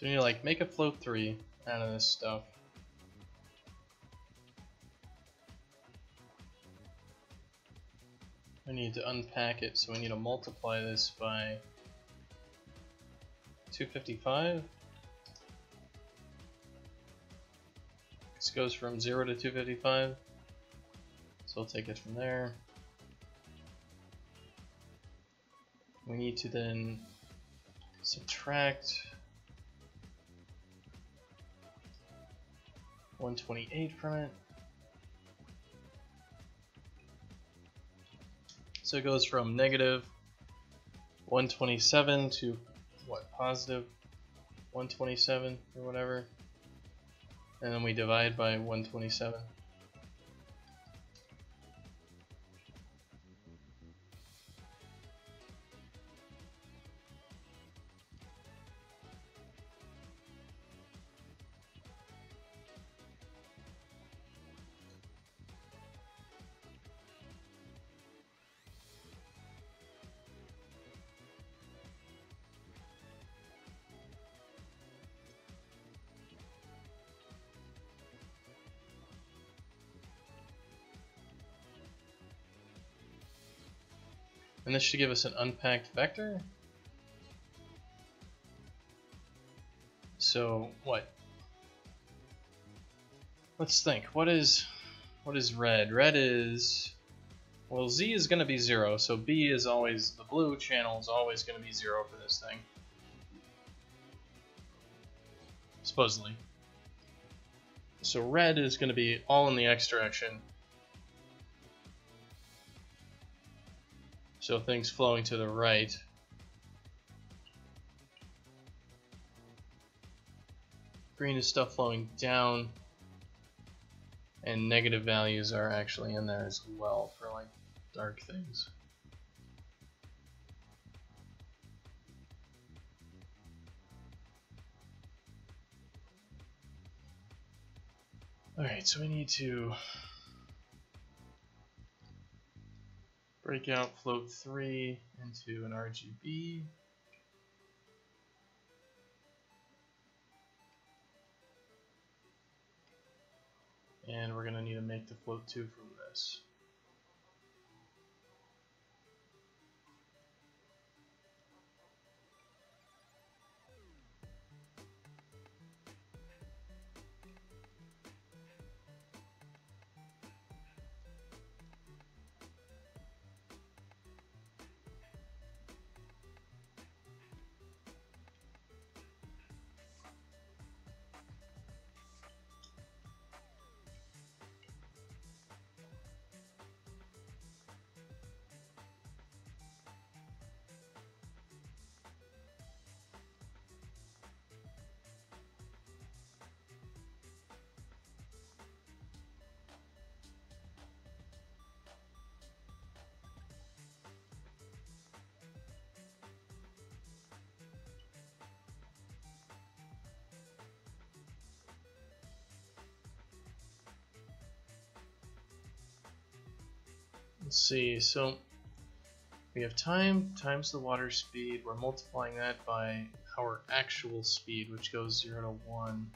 So we need to like make a float 3 out of this stuff. We need to unpack it, so we need to multiply this by 255. This goes from 0 to 255, so I'll take it from there. We need to then subtract 128 from it. So it goes from negative 127 to what, positive 127 or whatever, and then we divide by 127. And this should give us an unpacked vector. So what? Let's think. What is red? Red is, well, Z is going to be 0, so B is always, the blue channel is always going to be 0 for this thing. Supposedly. So red is going to be all in the X direction. So things flowing to the right. Green is stuff flowing down. And negative values are actually in there as well for like dark things. Alright, so we need to break out float 3 into an RGB. And we're going to need to make the float 2 from this. Let's see, so we have time times the water speed. We're multiplying that by our actual speed, which goes 0 to 1.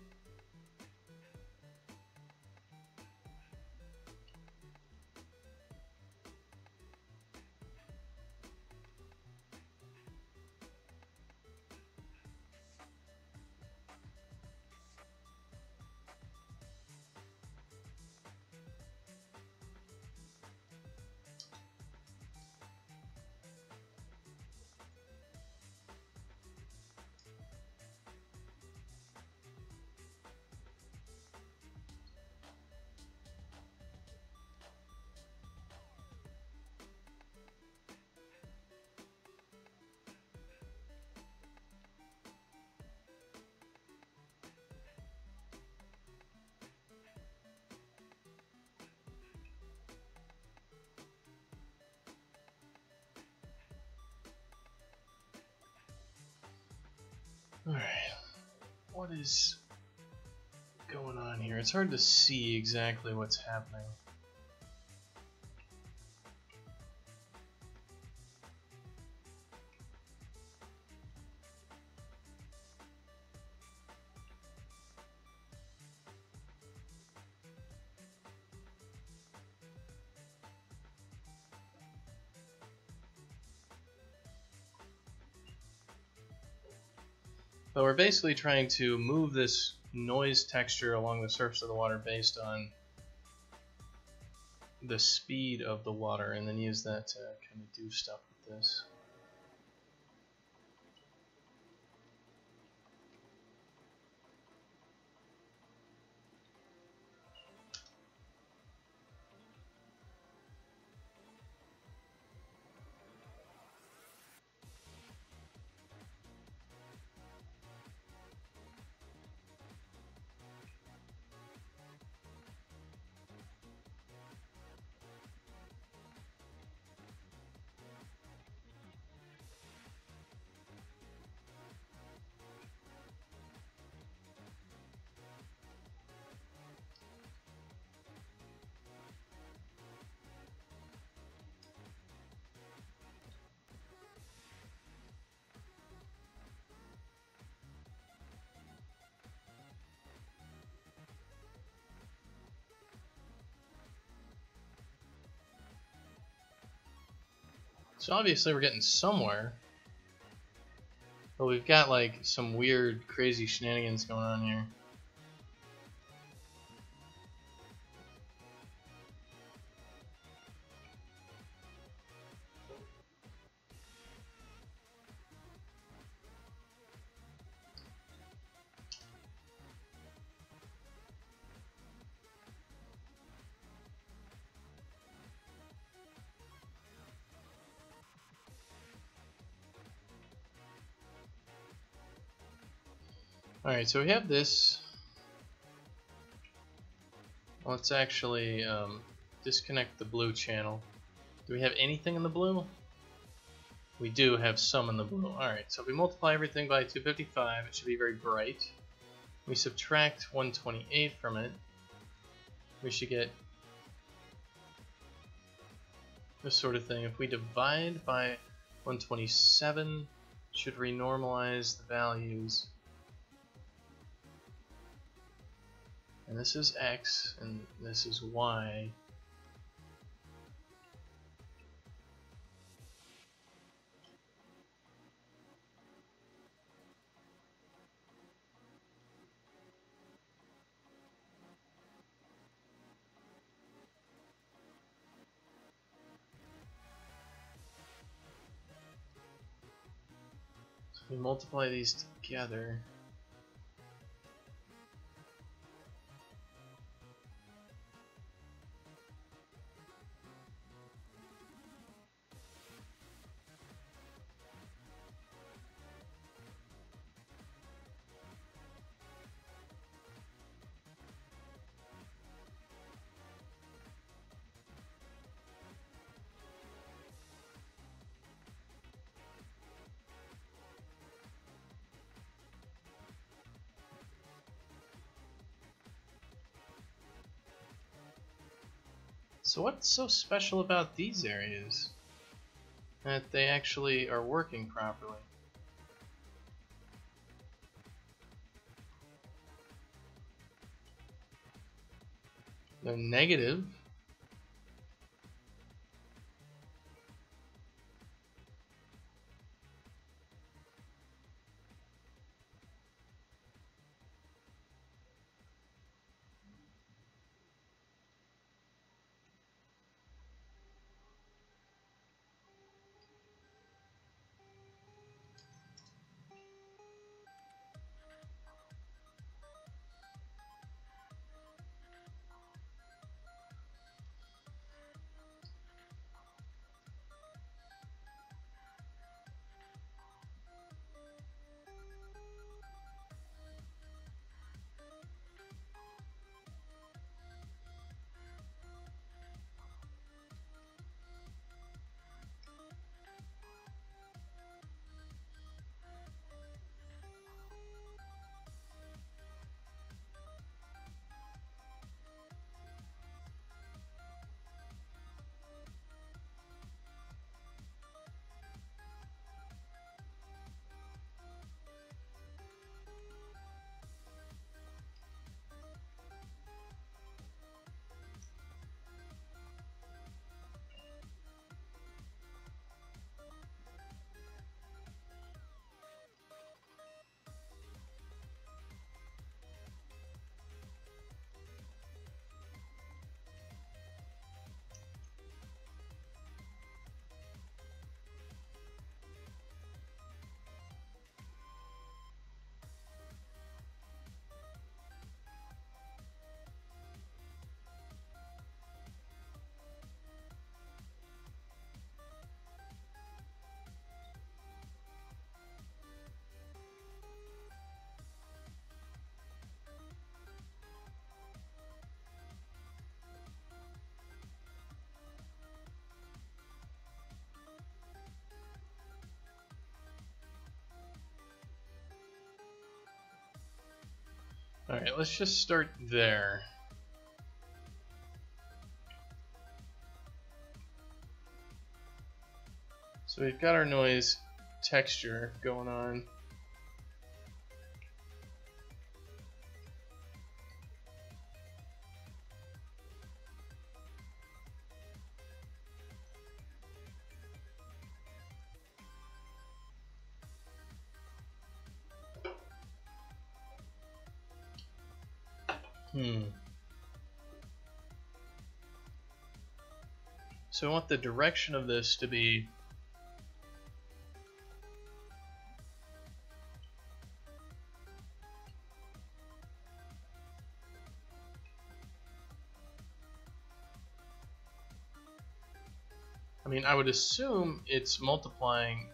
Alright, what is going on here? It's hard to see exactly what's happening. But we're basically trying to move this noise texture along the surface of the water based on the speed of the water, and then use that to kind of do stuff with this. So obviously we're getting somewhere, but we've got like some weird, crazy shenanigans going on here. Alright, so we have this. Let's actually disconnect the blue channel. Do we have anything in the blue? We do have some in the blue. Alright, so if we multiply everything by 255, it should be very bright. We subtract 128 from it. We should get this sort of thing. If we divide by 127, it should renormalize the values. And this is X, and this is Y. So we multiply these together. So what's so special about these areas that they actually are working properly? They're negative. Alright, let's just start there. So we've got our noise texture going on. So I want the direction of this to be I would assume it's multiplying.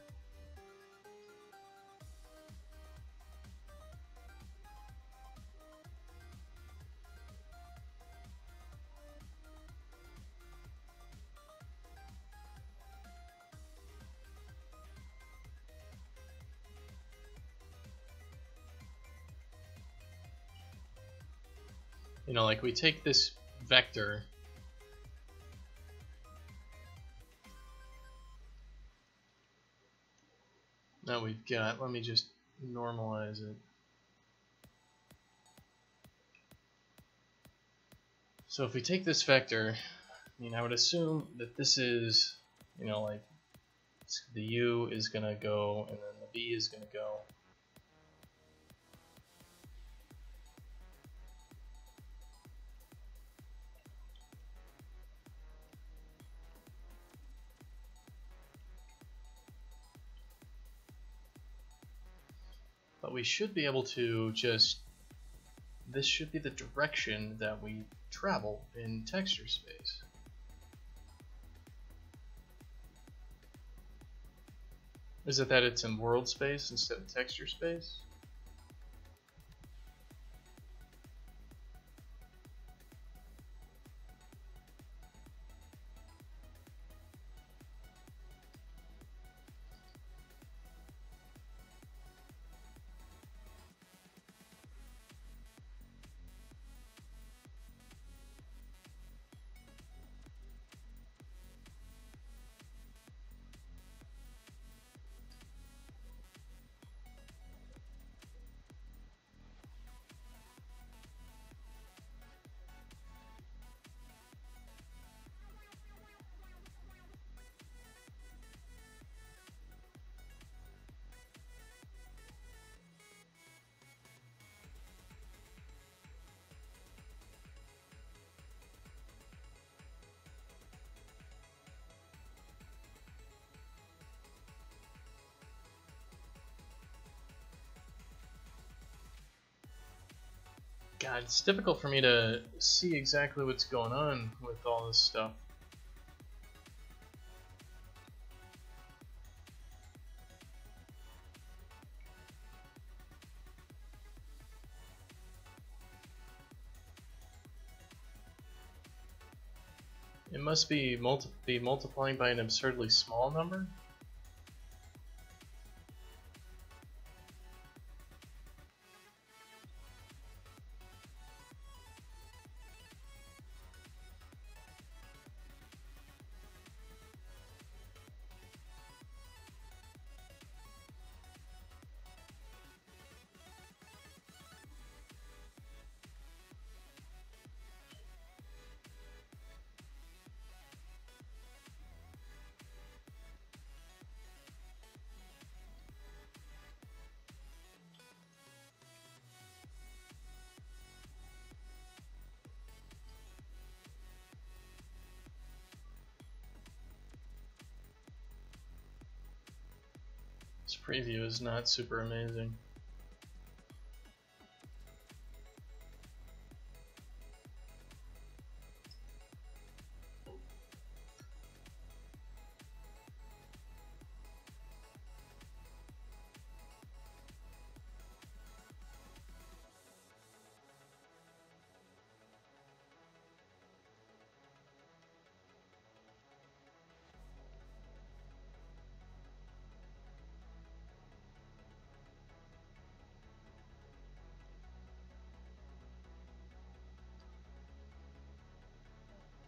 Like we take this vector that we've got, let me just normalize it. So if we take this vector, I would assume that this is, like the U is going to go and then the V is going to go. But we should be able to just, this should be the direction that we travel in texture space. Is it that it's in world space instead of texture space? God, it's difficult for me to see exactly what's going on with all this stuff. It must be multiplying by an absurdly small number? This preview is not super amazing.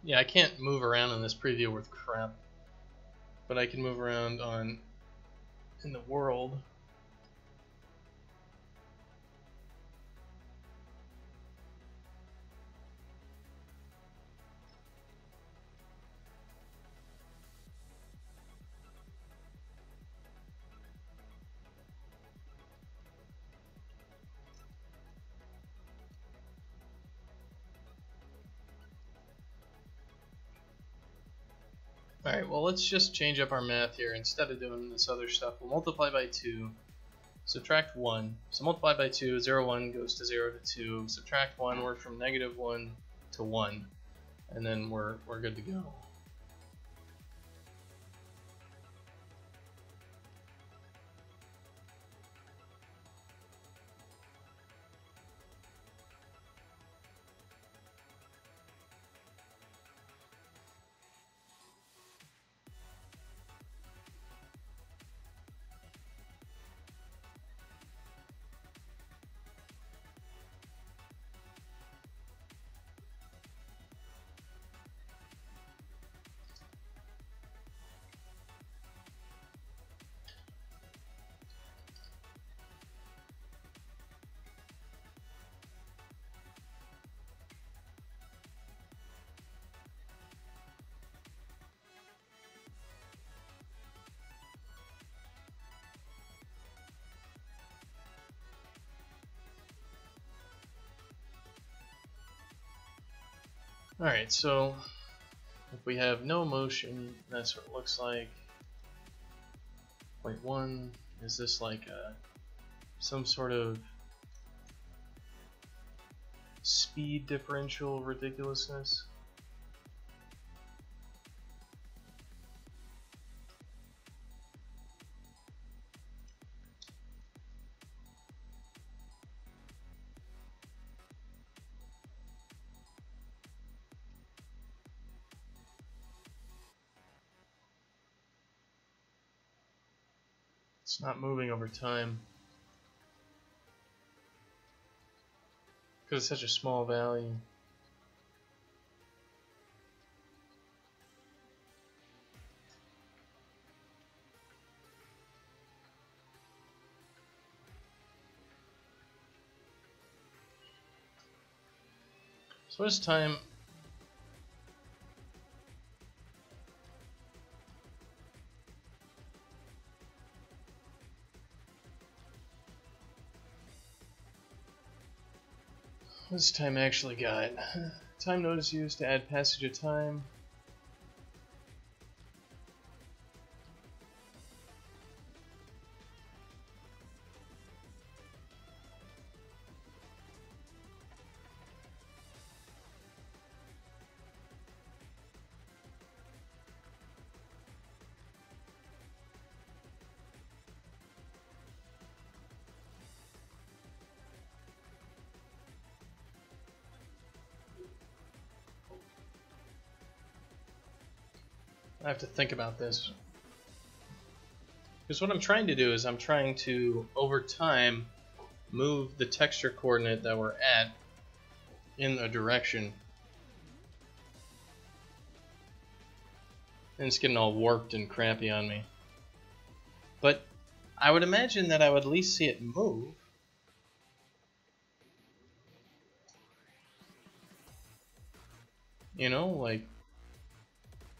Yeah, I can't move around in this preview with crap, but I can move around in the world. Alright, well let's just change up our math here. Instead of doing this other stuff, we'll multiply by 2, subtract 1. So multiply by 2, 0, 1 goes to 0 to 2. Subtract 1, we're from negative 1 to 1. And then we're good to go. Alright, so if we have no motion, that's what it looks like. Point 1, is this like some sort of speed differential ridiculousness? It's not moving over time because it's such a small value. So what is time? What does time actually got? Time node is used to add passage of time. I have to think about this. Because what I'm trying to do is I'm trying to, over time, move the texture coordinate that we're at in a direction. And it's getting all warped and crappy on me. But I would imagine that I would at least see it move. You know, like,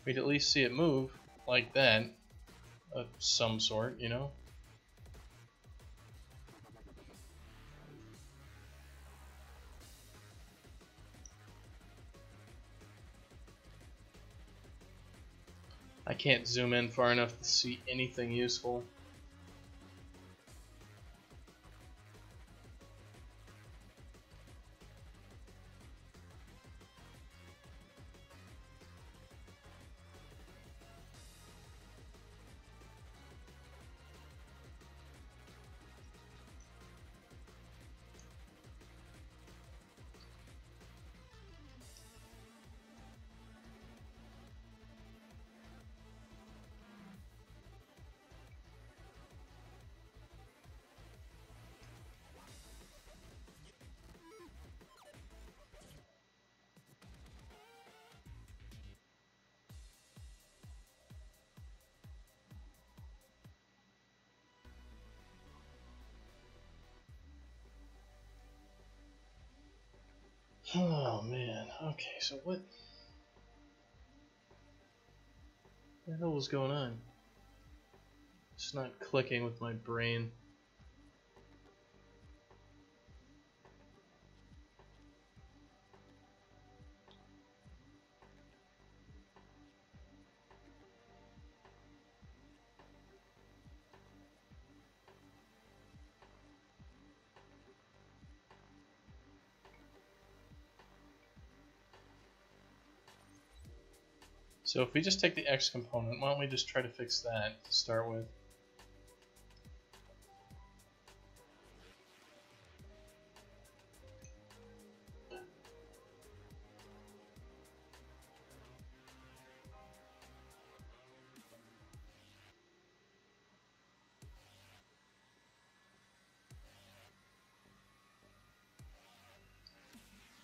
we'd at least see it move like that, of some sort, you know? I can't zoom in far enough to see anything useful. Oh man, okay, so what the hell was going on? It's not clicking with my brain. So if we just take the X component, why don't we just try to fix that to start with?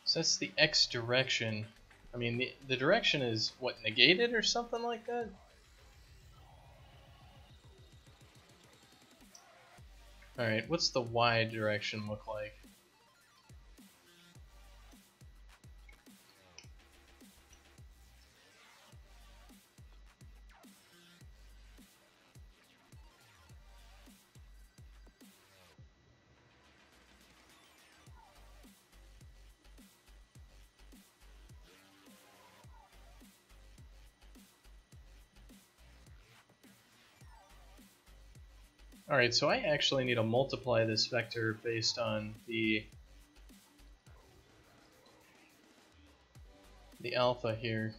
So that's the X direction. I mean, the direction is, what, negated or something like that? Alright, what's the Y direction look like? Alright, so I actually need to multiply this vector based on the alpha here.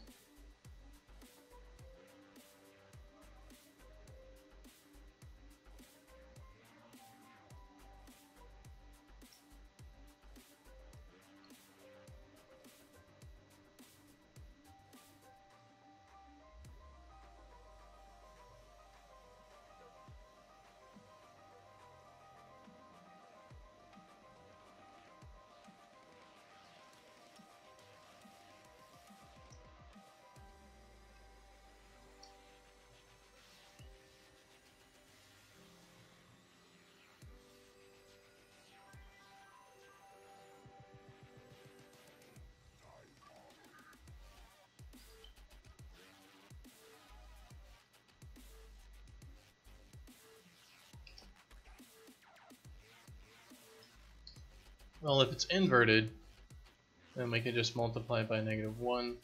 Well, if it's inverted, then we can just multiply by -1.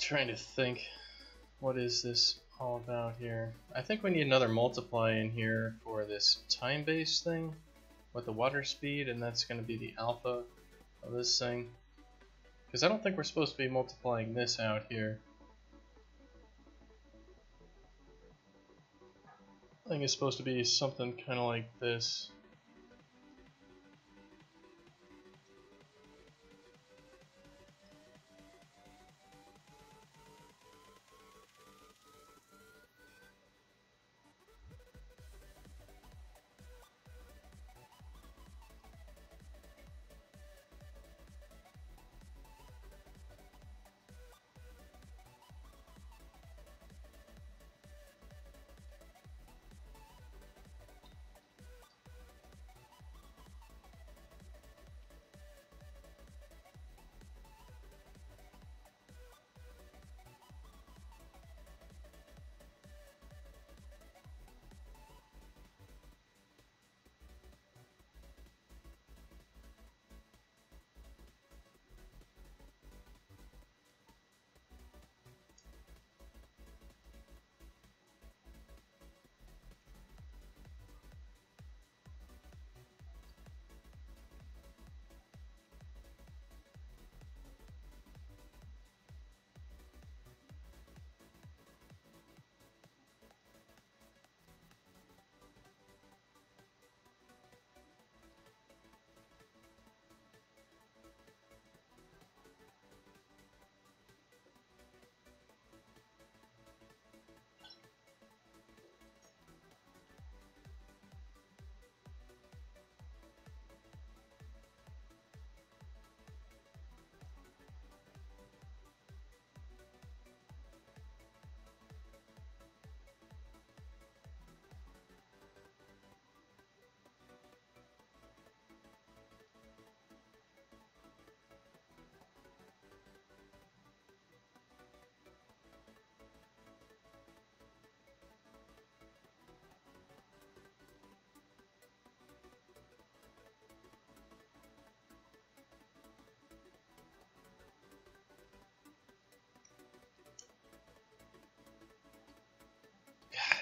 Trying to think, what is this all about here? I think we need another multiply in here for this time-based thing with the water speed, and that's going to be the alpha of this thing. Because I don't think we're supposed to be multiplying this out here. I think it's supposed to be something kind of like this.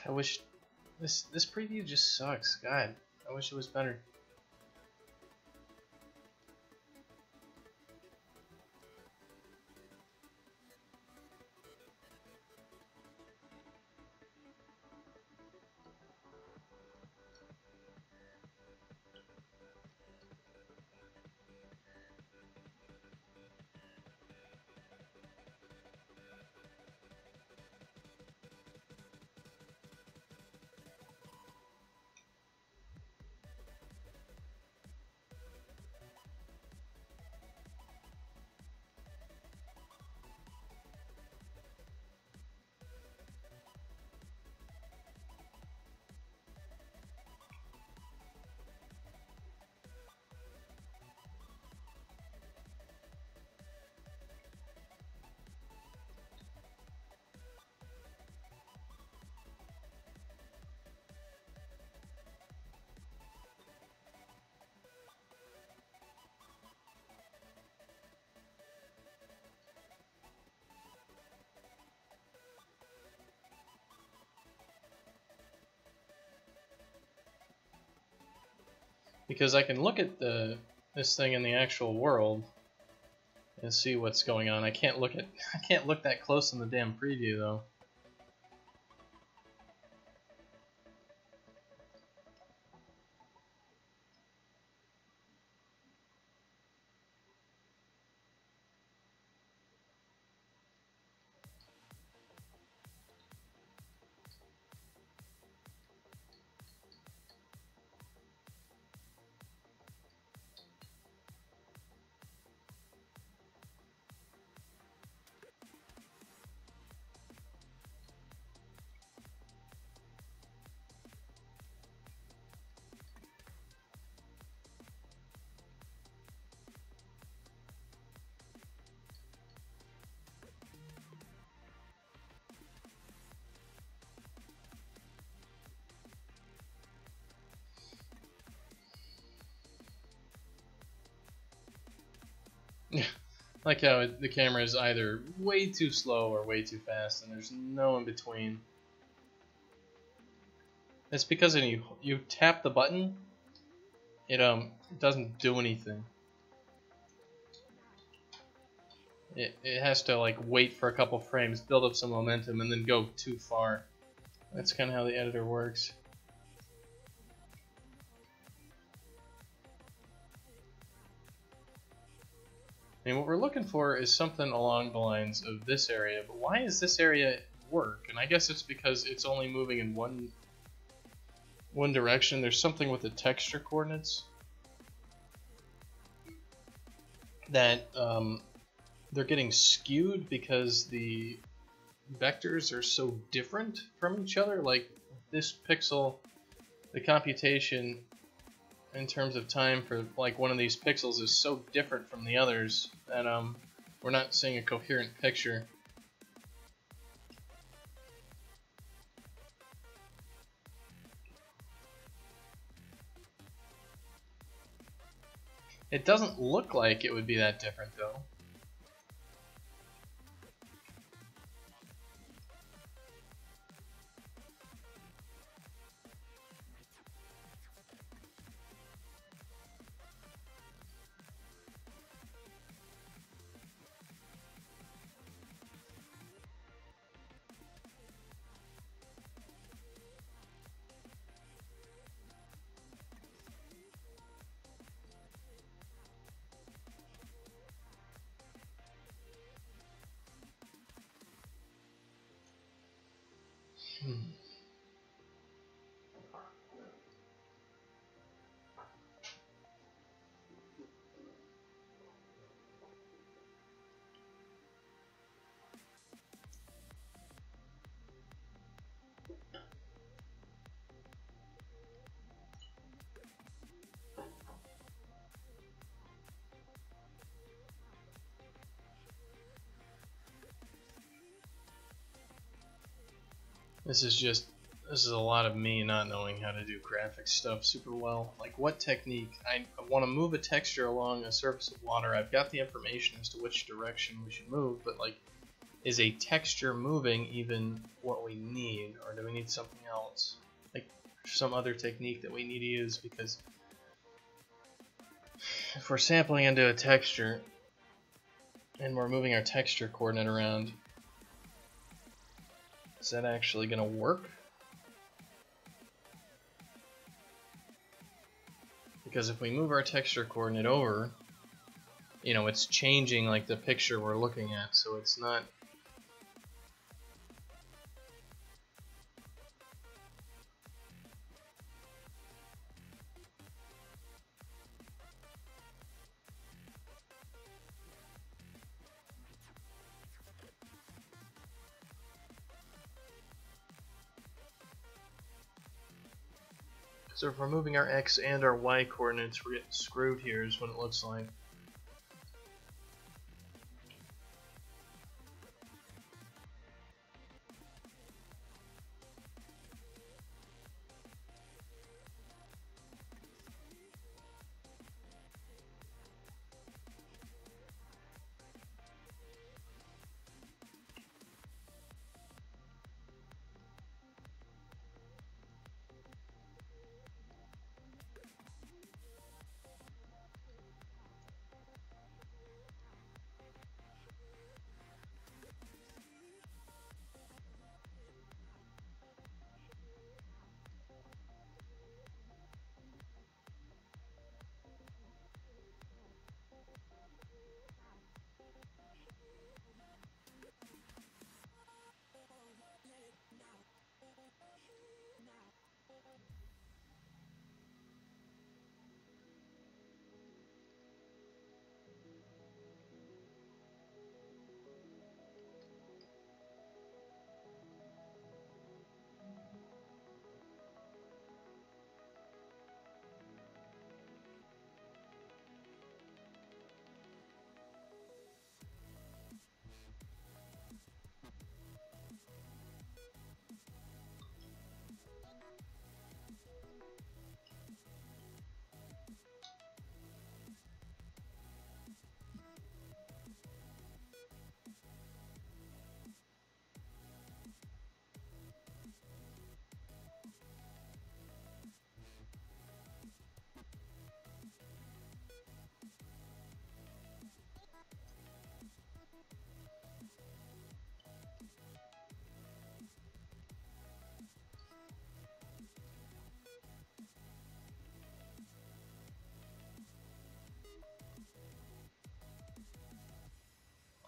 I wish this preview just sucks. God, I wish it was better. Because I can look at this thing in the actual world and see what's going on. I can't look that close in the damn preview though. Like how the camera is either way too slow or way too fast, and there's no in between. It's because when you tap the button, it doesn't do anything. It has to like wait for a couple frames, build up some momentum, and then go too far. That's kind of how the editor works. And what we're looking for is something along the lines of this area, but why does this area work? And I guess it's because it's only moving in one direction. There's something with the texture coordinates that they're getting skewed because the vectors are so different from each other. Like this pixel, the computation in terms of time for like one of these pixels is so different from the others that we're not seeing a coherent picture. It doesn't look like it would be that different though. This is a lot of me not knowing how to do graphics stuff super well. Like what technique? I want to move a texture along a surface of water. I've got the information as to which direction we should move, but like is a texture moving even what we need, or do we need something else? Like some other technique that we need to use, because if we're sampling into a texture and we're moving our texture coordinate around, is that actually going to work? Because if we move our texture coordinate over, you know, it's changing like the picture we're looking at, so it's not. So if we're moving our X and our Y coordinates, we're getting screwed here is what it looks like.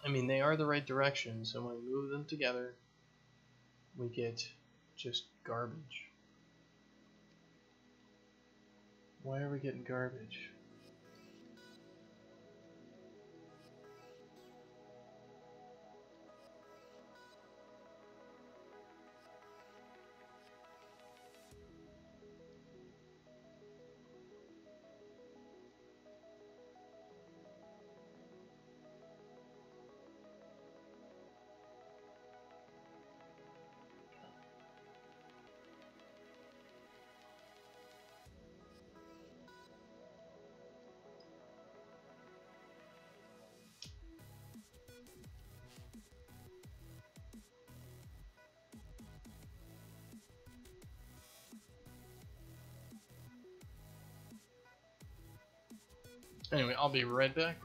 I mean, they are the right direction, so when we move them together, we get just garbage. Why are we getting garbage? Anyway, I'll be right back.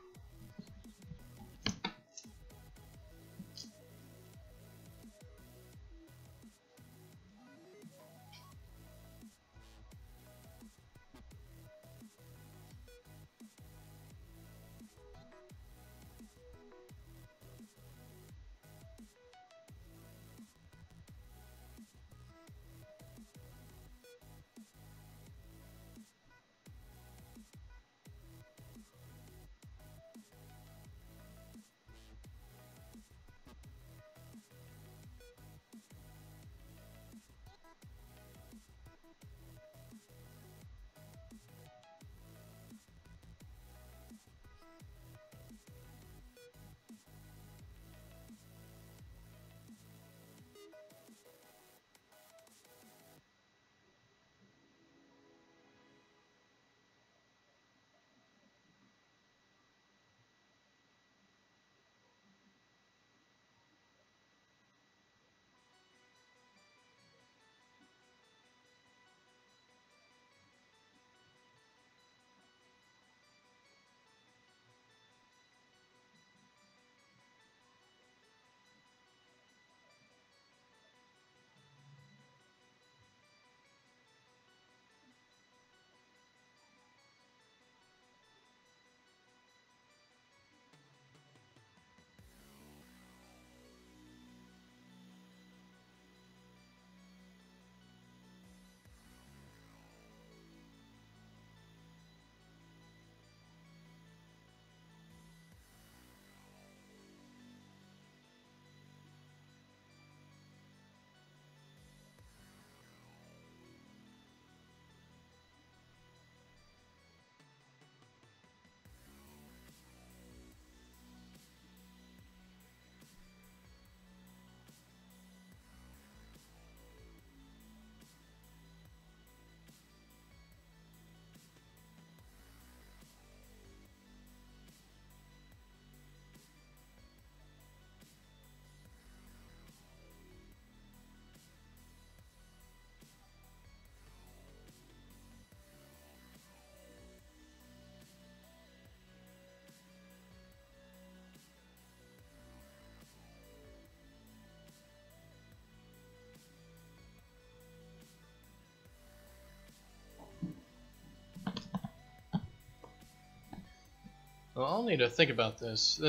Well, I'll need to think about this.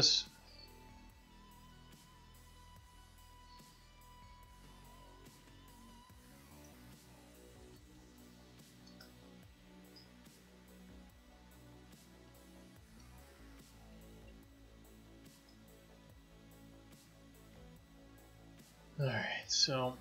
Alright, so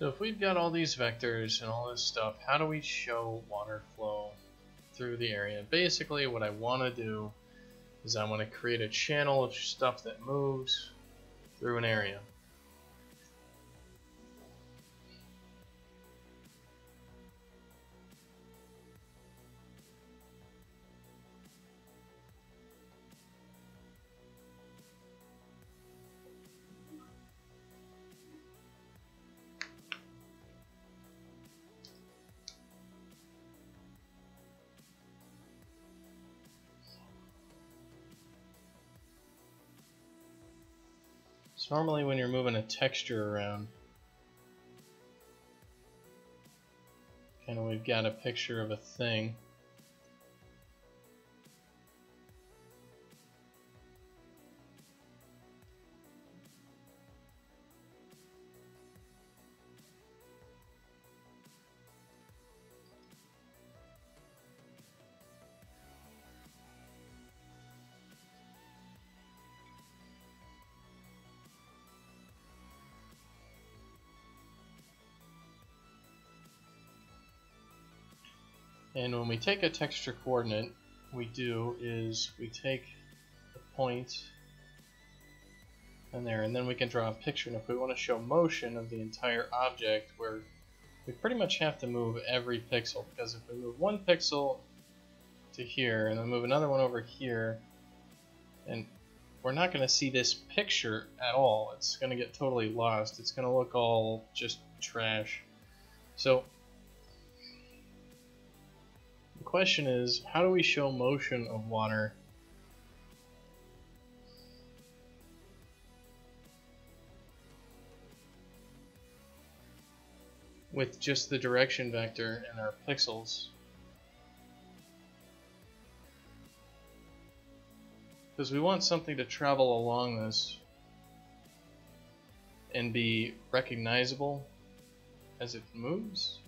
if we've got all these vectors and all this stuff, how do we show water flow through the area? Basically, what I want to do is I want to create a channel of stuff that moves through an area. So normally when you're moving a texture around, kind of we've got a picture of a thing. And when we take a texture coordinate, we do is we take the point and there, and then we can draw a picture. And if we want to show motion of the entire object, where we pretty much have to move every pixel, because if we move one pixel to here and then move another one over here, and we're not going to see this picture at all. It's going to get totally lost. It's going to look all just trash. So the question is, how do we show motion of water with just the direction vector and our pixels? Because we want something to travel along this and be recognizable as it moves.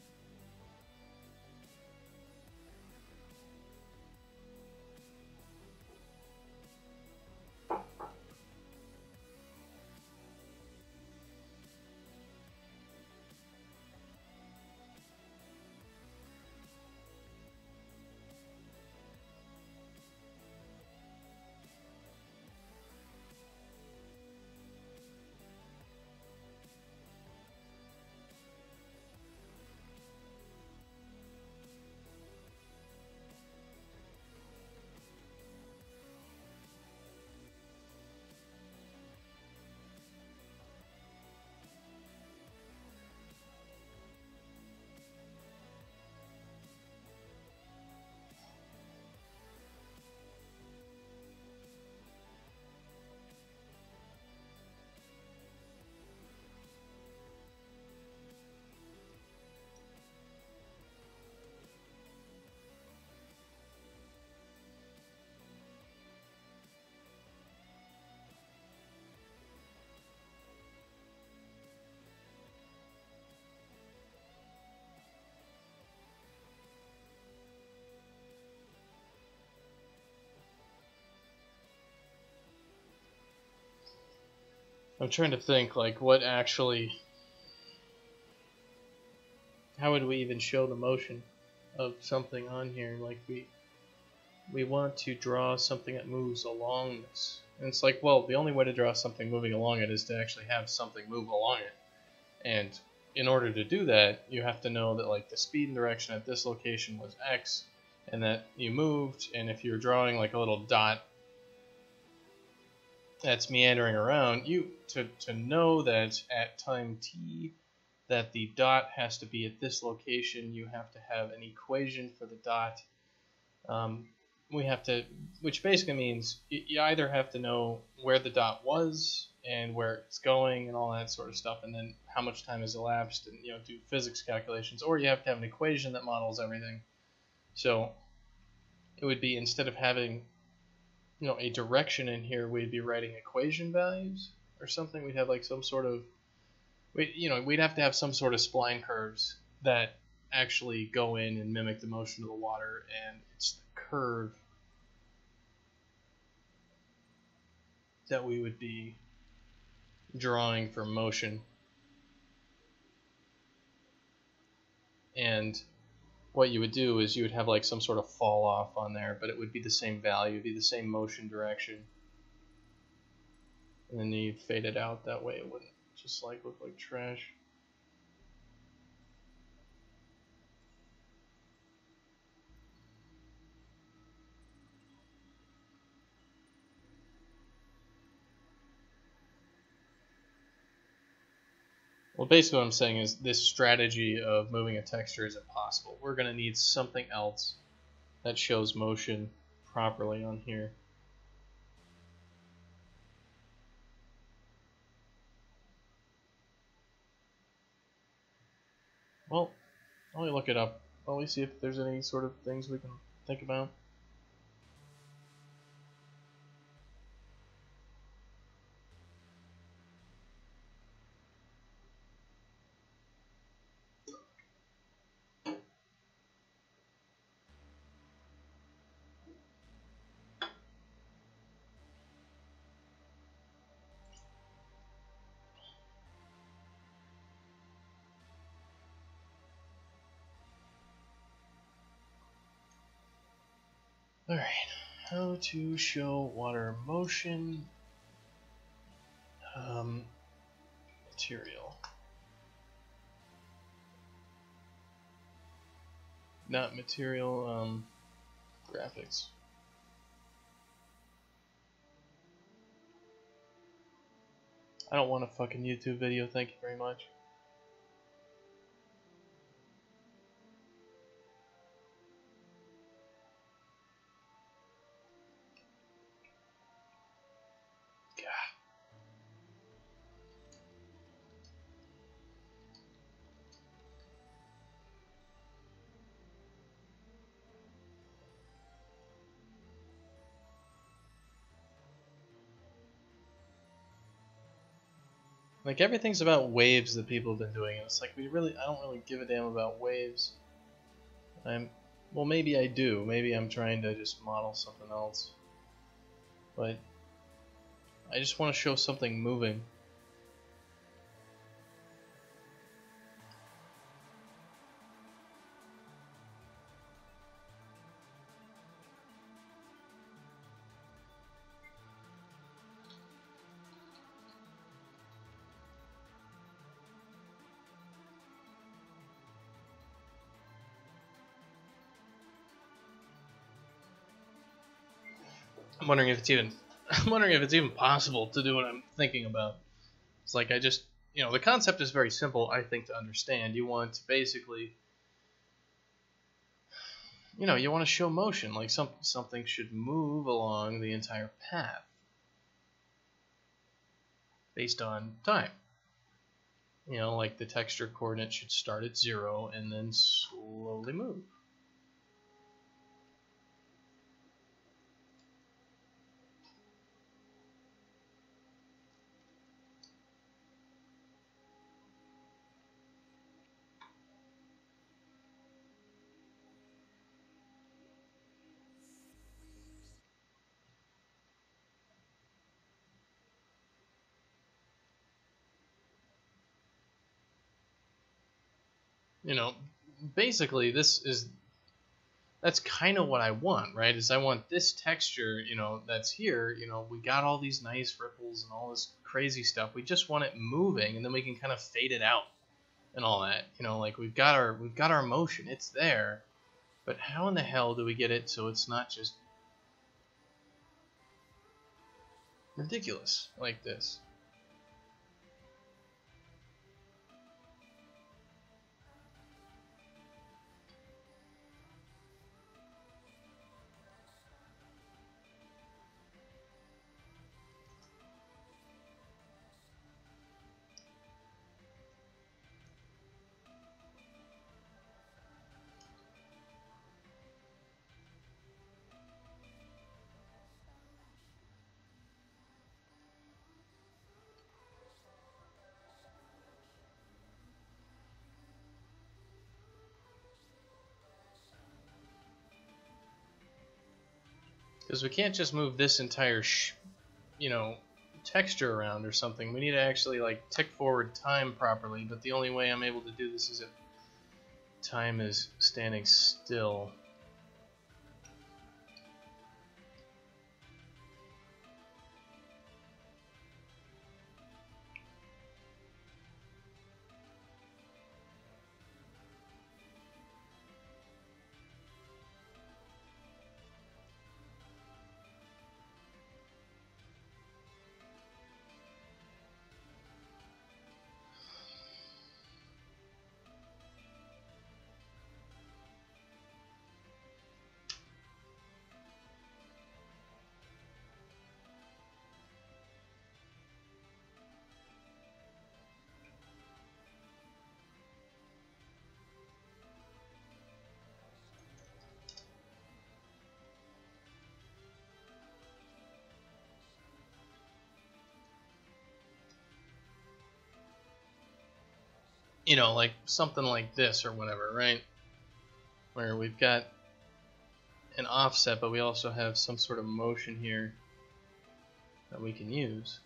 I'm trying to think, like, what actually, how would we even show the motion of something on here? Like, we want to draw something that moves along this. And it's like, well, the only way to draw something moving along it is to actually have something move along it. And in order to do that, you have to know that, like, the speed and direction at this location was X, and that you moved, and if you're drawing like a little dot that's meandering around, to know that at time t that the dot has to be at this location, you have to have an equation for the dot. Um, we have to, which basically means you either have to know where the dot was and where it's going and all that sort of stuff, and then how much time has elapsed, and do physics calculations, or you have to have an equation that models everything. So it would be, instead of having a direction in here, we'd be writing equation values or something. We'd have like some sort of we'd have to have some sort of spline curves that actually go in and mimic the motion of the water, and it's the curve that we would be drawing for motion. And what you would do is you would have like some sort of fall off on there, but it would be the same value, it'd be the same motion direction, and then you'd fade it out that way. It wouldn't just like look like trash. Well, basically what I'm saying is this strategy of moving a texture is impossible. We're going to need something else that shows motion properly on here. Well, let me look it up. Let me see if there's any sort of things we can think about. Alright, how to show water motion. Material. Not material, graphics. I don't want a fucking YouTube video, thank you very much. Like, everything's about waves that people have been doing, and it's like, I don't really give a damn about waves. Well, maybe I do. Maybe I'm trying to just model something else. But I just want to show something moving. I'm wondering if it's even possible to do what I'm thinking about. It's like, the concept is very simple, I think, to understand. You want to basically, you want to show motion, like something should move along the entire path based on time. Like the texture coordinate should start at 0 and then slowly move. Basically that's kind of what I want, right? Is I want this texture, that's here, we got all these nice ripples and all this crazy stuff. We just want it moving, and then we can kind of fade it out and all that. Like we've got our motion, it's there, but how in the hell do we get it so it's not just ridiculous like this. Because we can't just move this entire, texture around or something. We need to actually like tick forward time properly. But the only way I'm able to do this is if time is standing still. Like something like this or whatever, right? Where we've got an offset, but we also have some sort of motion here that we can use.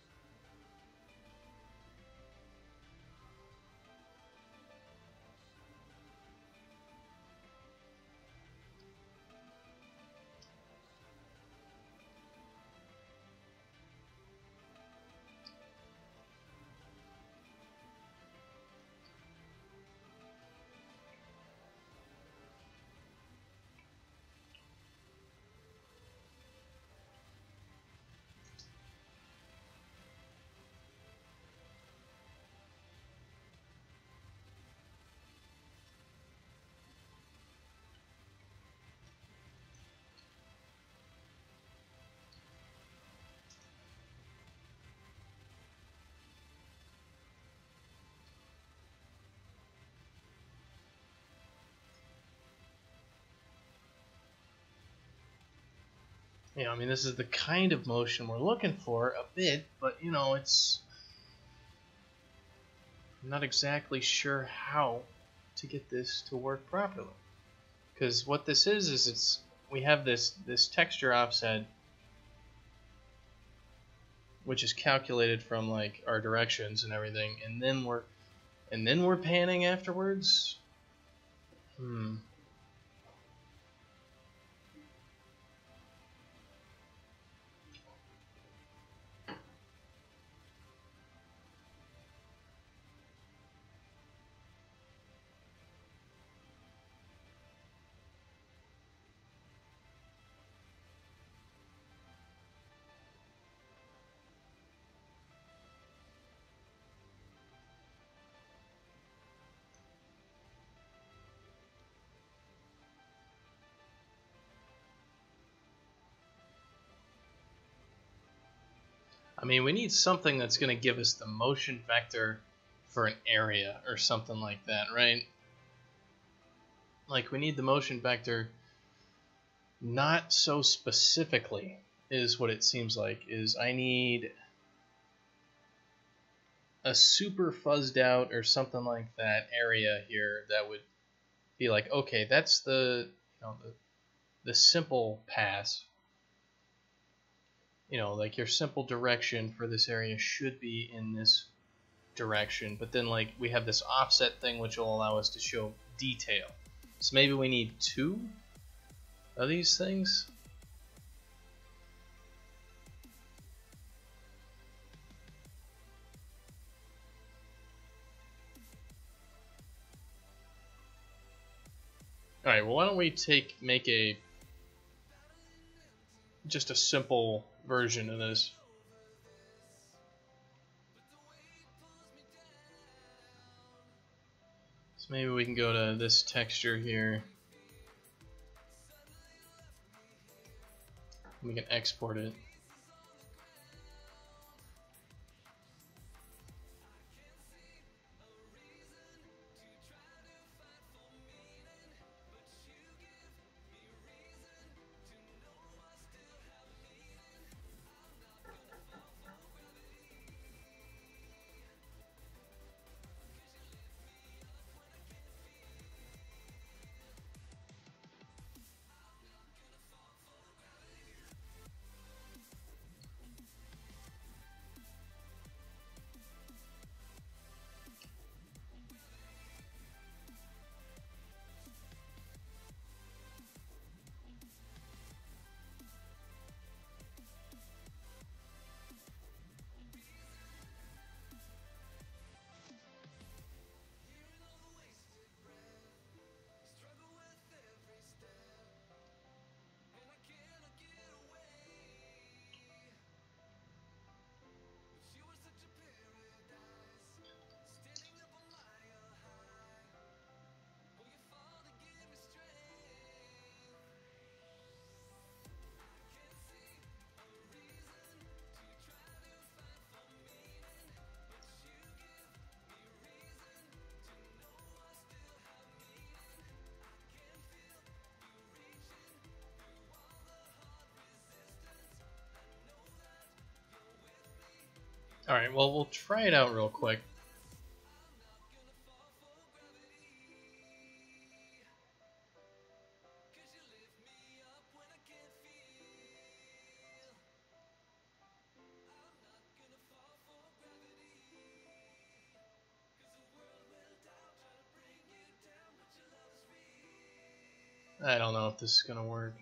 I mean, this is the kind of motion we're looking for a bit, but it's I'm not exactly sure how to get this to work properly. Because what this is we have this texture offset, which is calculated from like our directions and everything, and then we're panning afterwards. I mean, we need something that's going to give us the motion vector for an area or something like that, right? Like, we need the motion vector not so specifically, is what it seems like, is I need a super fuzzed out or something like that area here that would be like, okay, that's the simple pass. Like your simple direction for this area should be in this direction, but then like we have this offset thing which will allow us to show detail. So maybe we need 2 of these things. Alright, well, why don't we make just a simple version of this. So maybe we can go to this texture here. We can export it. Alright, well, we'll try it out real quick. I don't know if this is gonna work.